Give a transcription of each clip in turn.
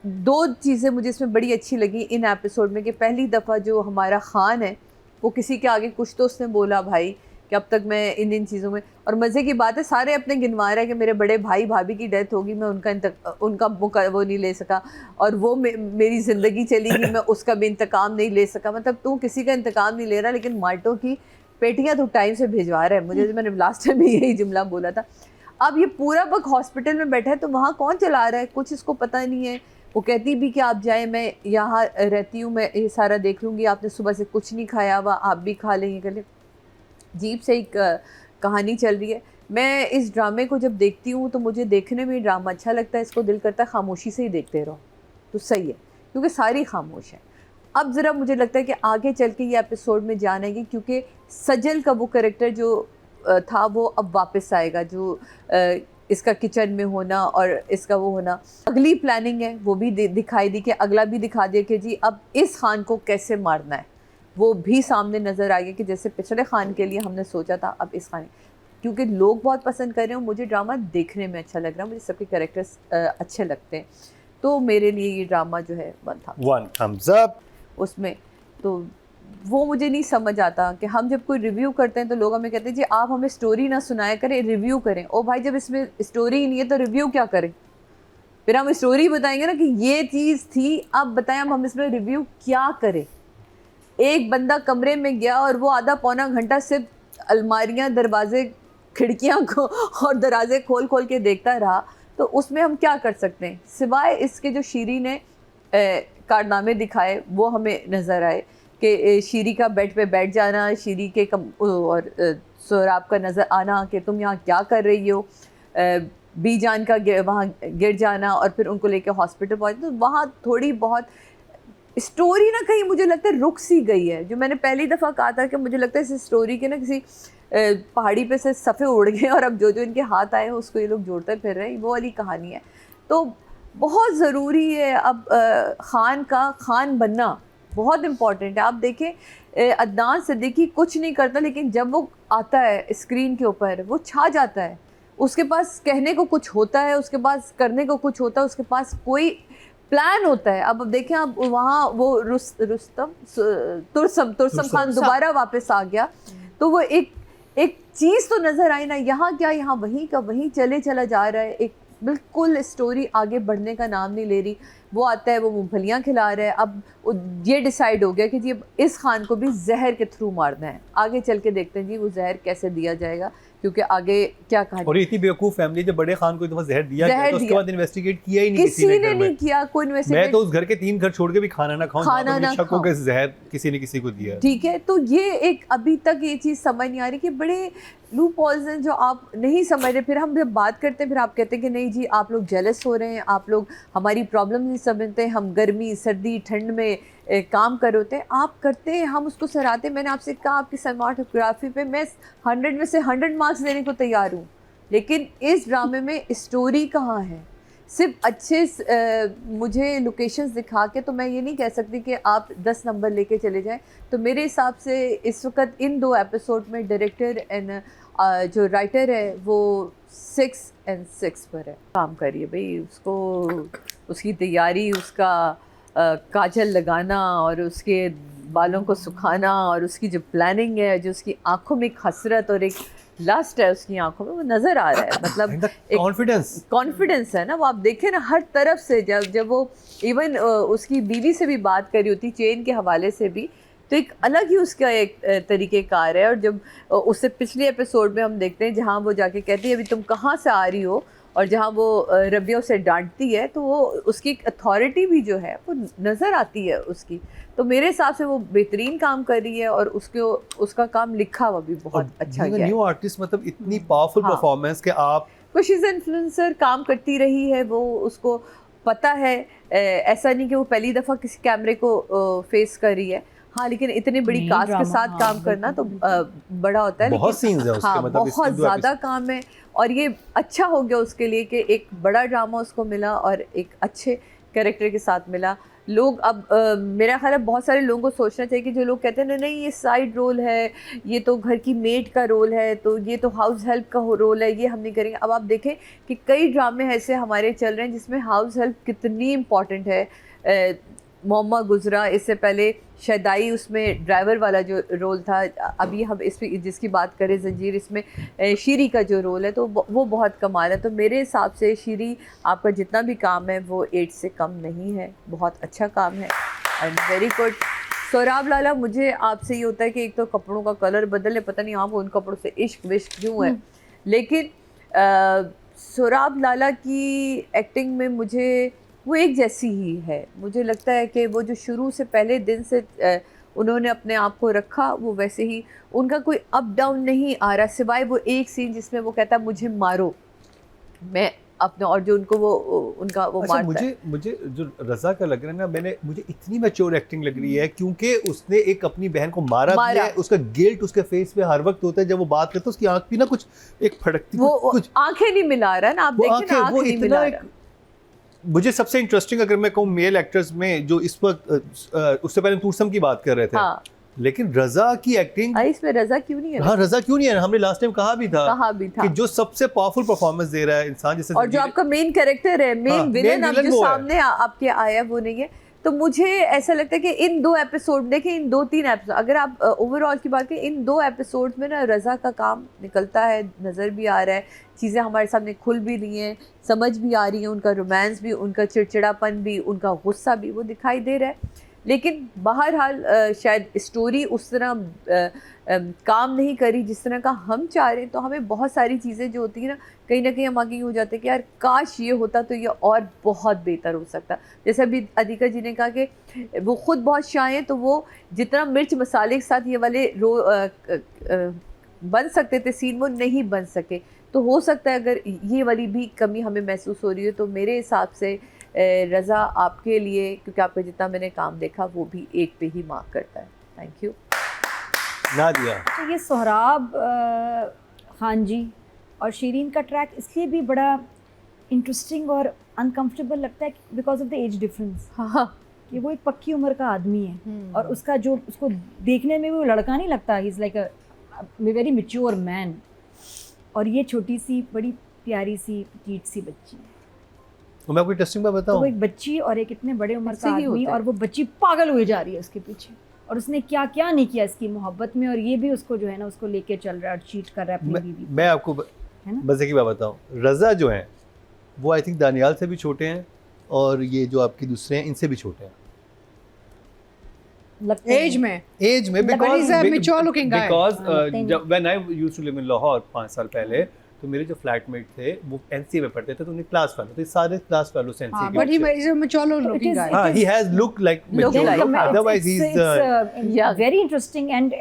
दो चीज़ें मुझे इसमें बड़ी अच्छी लगी इन एपिसोड में कि पहली दफ़ा जो हमारा ख़ान है वो किसी के आगे कुछ तो उसने बोला भाई कि अब तक मैं इन चीज़ों में, और मज़े की बात है सारे अपने गिनवा रहे हैं कि मेरे बड़े भाई भाभी की डेथ होगी, मैं उनका वो नहीं ले सका, और वो मेरी ज़िंदगी चली गई, मैं उसका भी इंतकाम नहीं ले सका। मतलब तू किसी का इंतकाम नहीं ले रहा, लेकिन माल्टो की पेटियाँ तो टाइम से भिजवा रहा है मुझे। मैंने लास्ट टाइम भी यही जुमला बोला था। अब ये पूरा वक्त हॉस्पिटल में बैठा है तो वहाँ कौन चला रहा है, कुछ इसको पता नहीं है। वो कहती भी कि आप जाएं, मैं यहाँ रहती हूँ, मैं ये सारा देख लूँगी, आपने सुबह से कुछ नहीं खाया हुआ, आप भी खा लेंगे कर ले। अजीब से एक कहानी चल रही है। मैं इस ड्रामे को जब देखती हूँ तो मुझे देखने में ड्रामा अच्छा लगता है, इसको दिल करता है खामोशी से ही देखते रहो तो सही है, क्योंकि सारी खामोश है। अब ज़रा मुझे लगता है कि आगे चल के ये एपिसोड में जान आएगी, क्योंकि सजल का वो कैरेक्टर जो था वो अब वापस आएगा, जो इसका किचन में होना और इसका वो होना। अगली प्लानिंग है वो भी दिखाई दी, कि अगला भी दिखा दिया कि जी अब इस खान को कैसे मारना है, वो भी सामने नज़र आ गया कि जैसे पिछले खान के लिए हमने सोचा था अब इस खान, क्योंकि लोग बहुत पसंद कर रहे हैं, मुझे ड्रामा देखने में अच्छा लग रहा है, मुझे सबके कैरेक्टर्स अच्छे लगते हैं, तो मेरे लिए ये ड्रामा जो है वन थम्स अप। उसमें तो वो मुझे नहीं समझ आता कि हम जब कोई रिव्यू करते हैं तो लोग हमें कहते हैं जी आप हमें स्टोरी ना सुनाया करें, रिव्यू करें। ओ भाई जब इसमें स्टोरी ही नहीं है तो रिव्यू क्या करें? फिर हम स्टोरी बताएंगे ना कि ये चीज़ थी, अब बताएं हम इसमें रिव्यू क्या करें। एक बंदा कमरे में गया और वो आधा पौना घंटा सिर्फ अलमारियाँ, दरवाजे, खिड़कियाँ को और दरवाजे खोल खोल के देखता रहा, तो उसमें हम क्या कर सकते हैं सिवाय इसके जो शीरी ने कारनामे दिखाए वो हमें नज़र आए कि शीरी का बेड पे बैठ जाना, शीरी के और सोहराब का नज़र आना कि तुम यहाँ क्या कर रही हो, बीजान का वहाँ गिर जाना और फिर उनको लेके हॉस्पिटल पहुँचना, तो वहाँ थोड़ी बहुत स्टोरी ना कहीं मुझे लगता है रुक सी गई है। जो मैंने पहली दफ़ा कहा था कि मुझे लगता है इस स्टोरी के ना किसी पहाड़ी पे से सफ़े उड़ गए और अब जो जो इनके हाथ आए हैं उसको ये लोग जोड़ते फिर रहे हैं, वो वाली कहानी है। तो बहुत ज़रूरी है अब ख़ान का ख़ान बनना बहुत इम्पॉर्टेंट है। आप देखें अदनान सिद्दीकी कुछ नहीं करता, लेकिन जब वो आता है स्क्रीन के ऊपर वो छा जाता है। उसके पास कहने को कुछ होता है, उसके पास करने को कुछ होता है, उसके पास कोई प्लान होता है। अब देखें आप वहाँ वो तुरसम खान दोबारा वापस आ गया, तो वो एक चीज़ तो नज़र आई ना, यहाँ क्या यहाँ वहीं का वहीं चला जा रहा है, एक बिल्कुल स्टोरी आगे बढ़ने का नाम नहीं ले रही। वो आता है वो मूंगफलियाँ खिला रहा है, अब ये डिसाइड हो गया कि जी इस खान को भी जहर के थ्रू मारना है। आगे चल के देखते हैं जी वो जहर कैसे दिया जाएगा, क्योंकि आगे क्या कहा। और इतनी बेवकूफ़ फैमिली जब बड़े खान को एक दफ़ा जहर दिया गया तो उसके बाद इन्वेस्टिगेट किया ही नहीं किसी ने नहीं किया, कोई इन्वेस्टिगेट। मैं तो उस घर के 3 घर छोड़ के भी खाना ना खाऊं, खाना ना शक हो कि जहर किसी ने किसी को दिया। ठीक है, तो ये एक अभी तक ये चीज़ समझ नहीं आ रही कि बड़े लूप होल्स हैं जो आप नहीं समझ रहे। फिर हम जब बात करते हैं फिर आप कहते हैं कि नहीं जी आप लोग जेलस हो रहे हैं, आप लोग हमारी प्रॉब्लम नहीं समझते, हम गर्मी सर्दी ठंड में काम कर होते हैं, आप करते हैं हम उसको सराहते हैं। मैंने आपसे कहा आपकी सिनेमाटोग्राफी पे मैं 100 में से 100 मार्क्स देने को तैयार हूँ, लेकिन इस ड्रामे में स्टोरी कहाँ है? सिर्फ अच्छे मुझे लोकेशंस दिखा के तो मैं ये नहीं कह सकती कि आप 10 नंबर लेके चले जाएं। तो मेरे हिसाब से इस वक्त इन 2 एपिसोड में डायरेक्टर एंड जो राइटर है वो 6 और 6 पर है, काम करिए भाई। उसको उसकी तैयारी, उसका काजल लगाना और उसके बालों को सुखाना और उसकी जो प्लानिंग है, जो उसकी आंखों में एक हसरत और एक लास्ट है उसकी आंखों में, वो नज़र आ रहा है। मतलब कॉन्फिडेंस है ना, वो आप देखें ना हर तरफ से। जब वो इवन उसकी बीवी से भी बात करी होती चेन के हवाले से भी, तो एक अलग ही उसका एक तरीक़ेकार है। और जब उससे पिछले एपिसोड में हम देखते हैं जहाँ वो जाके कहती है अभी तुम कहाँ से आ रही हो, और जहाँ वो रबिया उसे डांटती है, तो वो उसकी अथॉरिटी भी जो है वो नज़र आती है उसकी। तो मेरे हिसाब से वो बेहतरीन काम कर रही है और उसका काम लिखा हुआ भी बहुत अच्छा गया है। न्यू आर्टिस्ट मतलब इतनी पावरफुल परफॉर्मेंस कि आप कुछ इन्फ्लुएंसर काम करती रही है, वो उसको पता है। ऐसा नहीं कि वो पहली दफ़ा किसी कैमरे को फेस कर रही है, हाँ, लेकिन इतनी बड़ी कास्ट के साथ काम करना तो बड़ा होता है। बहुत सीन्स है उसके, हाँ, मतलब बहुत ज़्यादा काम है और ये अच्छा हो गया उसके लिए कि एक बड़ा ड्रामा उसको मिला और एक अच्छे कैरेक्टर के साथ मिला। लोग अब मेरा ख्याल है बहुत सारे लोगों को सोचना चाहिए कि जो लोग कहते हैं ना नहीं ये साइड रोल है, ये तो घर की मेड का रोल है, तो ये तो हाउस हेल्प का रोल है, ये हम नहीं करेंगे। अब आप देखें कि कई ड्रामे ऐसे हमारे चल रहे हैं जिसमें हाउस हेल्प कितनी इम्पॉर्टेंट है। मोहम्मद गुजरा, इससे पहले शदाई, उसमें ड्राइवर वाला जो रोल था। अभी हम इस पे जिसकी बात करें जंजीर, इसमें शीरी का जो रोल है तो वो बहुत कमाल है। तो मेरे हिसाब से शीरी आपका जितना भी काम है वो 8 से कम नहीं है, बहुत अच्छा काम है एंड वेरी गुड। सोराब लाला, मुझे आपसे ये होता है कि एक तो कपड़ों का कलर बदले, पता नहीं आपको उन कपड़ों से इश्क विश्क क्यों है, लेकिन सोराब लाला की एक्टिंग में मुझे वो एक जैसी ही है। मुझे लगता है कि वो जो शुरू से पहले दिन से उन्होंने अपने आप को रखा वो वैसे ही, उनका कोई अप डाउन नहीं आ रहा, सिवाय वो एक सीन जिसमें वो कहता मुझे मारो, मैं अपने, और जो उनको वो उनका वो अच्छा, मारता है। मुझे जो रज़ा का लग रहा है ना, मुझे इतनी मैच्योर एक्टिंग लग रही है क्योंकि उसने एक अपनी बहन को मारा भी है, उसका गिल्ट उसके फेस पे हर वक्त होता है, जब वो बात करता है उसकी आंख भी ना कुछ एक फड़कती, कुछ आंखें नहीं मिला रहा ना, आप देखिए ना, आंखें नहीं मिला रहा। मुझे सबसे इंटरेस्टिंग अगर मैं कहूँ मेल एक्टर्स में जो इस वक्त, उससे पहले तूरसम की बात कर रहे थे, हाँ। लेकिन रज़ा की एक्टिंग, इसमें रज़ा क्यों नहीं है? हाँ, रज़ा क्यों नहीं है? हमने लास्ट टाइम कहा भी था कि जो सबसे पावरफुल परफॉर्मेंस दे रहा है इंसान, जैसे और जो आपका मेन कैरेक्टर है, मेन विलन अब जो सामने आपके आया वो नहीं है। तो मुझे ऐसा लगता है कि इन 2 एपिसोड, देखिए इन 2-3 एपिसोड, अगर आप ओवरऑल की बात करें, इन 2 एपिसोड में ना रज़ा का काम निकलता है, नज़र भी आ रहा है, चीज़ें हमारे सामने खुल भी रही हैं, समझ भी आ रही हैं, उनका रोमांस भी, उनका चिड़चिड़ापन भी, उनका गुस्सा भी वो दिखाई दे रहा है। लेकिन बहरहाल शायद स्टोरी उस तरह काम नहीं करी जिस तरह का हम चाह रहे हैं, तो हमें बहुत सारी चीज़ें जो होती हैं ना, कहीं ना कहीं हम आगे हो जाते हैं कि यार काश ये होता तो ये और बहुत बेहतर हो सकता। जैसे अभी अधिका जी ने कहा कि वो ख़ुद बहुत शाय हैं, तो वो जितना मिर्च मसाले के साथ ये वाले बन सकते थे सीन, वो नहीं बन सके। तो हो सकता है अगर ये वाली भी कमी हमें महसूस हो रही है, तो मेरे हिसाब से रज़ा आपके लिए, क्योंकि आपका जितना मैंने काम देखा वो भी 8 पे ही मार्क करता है। Thank you. नादिया, तो ये सोहराब खान जी और शीरीन का ट्रैक इसलिए भी बड़ा इंटरेस्टिंग और अनकंफर्टेबल लगता है because of the age difference. हाँ, कि वो एक पक्की उम्र का आदमी है और उसका जो, उसको देखने में वो लड़का नहीं लगता, he is like a very mature man, और ये छोटी सी बड़ी प्यारी सी पीट सी बच्ची है। तो मैं आपको इंटरेस्टिंग बात बताऊं, तो वो एक बच्ची और एक इतने बड़े उम्र का आदमी, और वो बच्ची पागल हुई जा रही है उसके पीछे, और उसने क्या क्या नहीं किया इसकी मोहब्बत में, और ये भी उसको जो है ना उसको लेके चल रहा है और चीट कर रहा है अपनी बीवी। मैं आपको मजे की बात बताऊं, रज़ा जो है वो आई थिंक दानियाल से भी छोटे हैं, और ये जो आपके दूसरे हैं इनसे भी छोटे हैं एज में बिकॉज़ मैच्योर लुकिंग गाय। जब when I used to live in Lahore 5 साल पहले, तो मेरे जो फ्लैटमेट थे वो एनसीए में पढ़ते थे, तो उन्हें क्लास फेलो, तो सारे क्लास फेलो से एनसीए के, but he is a mature looking guy. हां, he has look like mature, otherwise he is very interesting. And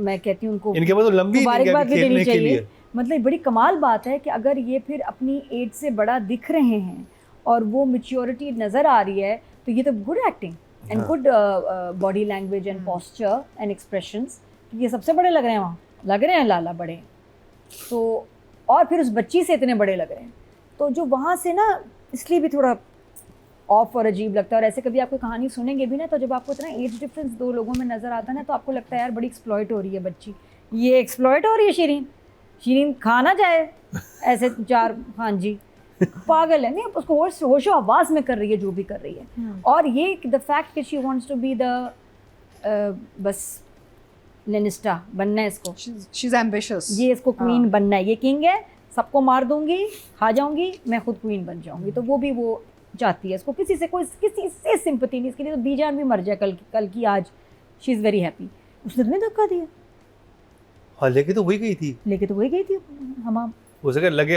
मैं कहती हूं उनको इनके पास तो लंबी मुबारकबाद भी देनी के चाहिए। लिए, मतलब बड़ी कमाल बात है कि अगर ये फिर अपनी एज से बड़ा दिख रहे हैं और वो मैच्योरिटी नज़र आ रही है, तो ये तो good acting and good body language and posture and expressions. ये सबसे बड़े लग रहे हैं, वहाँ लग रहे हैं लाला बड़े, तो और फिर उस बच्ची से इतने बड़े लग रहे हैं, तो जो वहाँ से ना इसलिए भी थोड़ा ऑफ और अजीब लगता है। और ऐसे कभी आपको कहानी सुनेंगे भी ना, तो जब आपको इतना एज डिफरेंस 2 लोगों में नज़र आता है ना, तो आपको लगता है यार बड़ी एक्सप्लॉइट हो रही है बच्ची, ये एक्सप्लॉइट हो रही है शीरीन खा ना जाए ऐसे 4। हाँ जी, पागल है, नहीं उसको होशो आवाज़ में कर रही है जो भी कर रही है। और ये द फैक्ट कि she wants to be the बस लेनिस्टा बनना है इसको, शी इज एम्बिशियस, ये इसको क्वीन बनना है, ये किंग है, सबको मार दूंगी, खा जाऊंगी, मैं खुद क्वीन बन जाऊंगी। तो वो भी वो चाहती है, इसको किसी से सिंपैथी नहीं, इसके लिए तो बीजान भी मर जाए कल की आज, शी इज़ वेरी हैप्पी। उसने तुम्हें धक्का दिया, हाँ लेके तो वही गई थी हम हो सके लगे